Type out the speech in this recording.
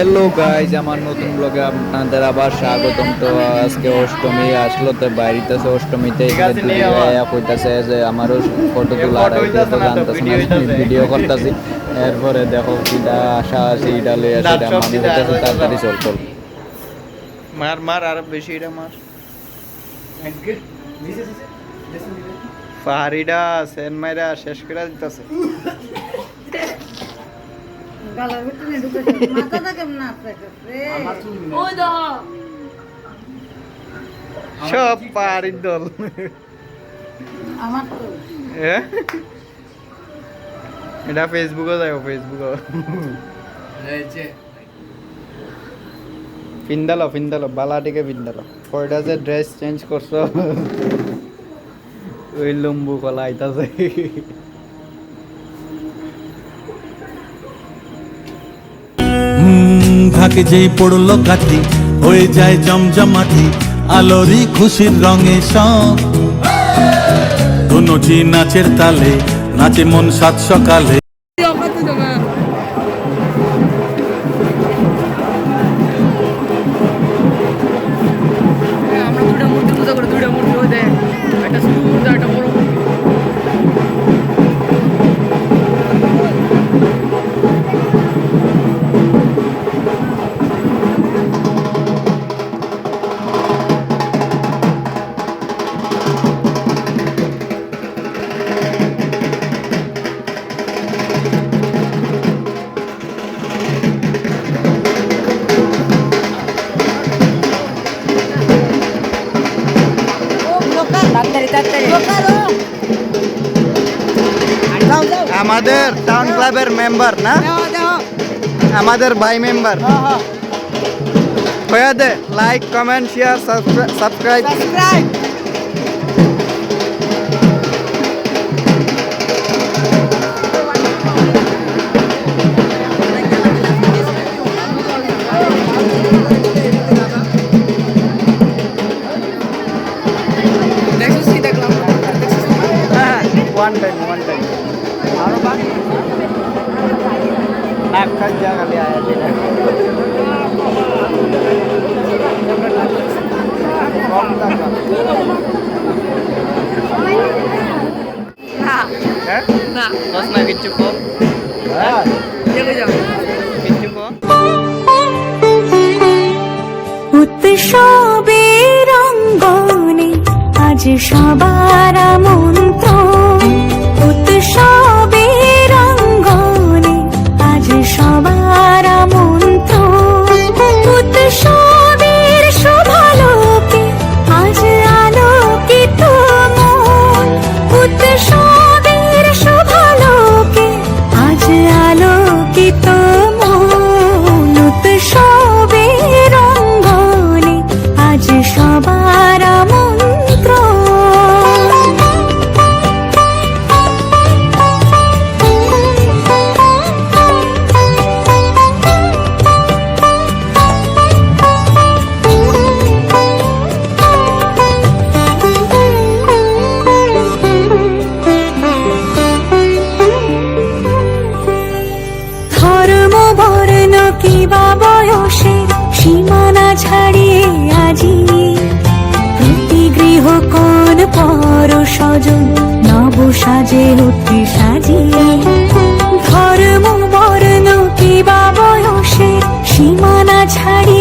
Hello guys, আমার নতুন ব্লগে আপনাদের আবার স্বাগতম। তো আজকে অষ্টমী আসলো, তো বাড়িতেছে অষ্টমীতে কইতাছে যে আমারও ফটো তোলা আর তো জানতেছে না, ভিডিও করতেছি। এরপরে দেখো কিটা আশা আছে, ইটা লই আসে, আমি কইতাছি তাড়াতাড়ি চল চল মার মার আর বেশি এটা মার পাহাড়িটা সেন মাইরা শেষ করে দিতেছে। সব পাহাড়ির দল এটা ফেসবুকে যাও, ফেসবুকে পিন্দালো বালাটিকে পিন্দালো। কয়টা যে ড্রেস চেঞ্জ করছো, ওই লম্বু কলা আইতাছে। থাকে যেই পড়লো কাঠি হয়ে যায় জমজমাটি, আলোরই খুশির রঙে সব ধুনুচি নাচের তালে নাচে মন সাত সকালে। আমাদের টাউন ক্লাবের মেম্বার না, আমাদের ভাই মেম্বার হয়ে দে। Like, comment, share, subscribe. One time আরো বাকি এক কাজ জায়গা লিয়ে আয়া দিলে না কিচ্ছু কম কিচ্ছু কম। উৎসবের অঙ্গনে আজ সবার আমন্ত্রণ, উৎসবের অঙ্গনে আজ সবার আমন্ত্রণ, উৎসবের শুভালোকে আজ আলোকিত মন, উৎসবের শুভালোকে আজ আলোকিত মন, উৎসবের অঙ্গনে আজ সবার আমন্ত্রণ। ধর্ম বর্ণ কিবা বয়সে সীমানা ছাড়িয়ে আজি প্রতি গৃহ কোন পর স্বজন নব সাজে অতি সাজিয়ে। ধর্ম বর্ণ কিবা বয়সে সীমানা ছাড়িয়ে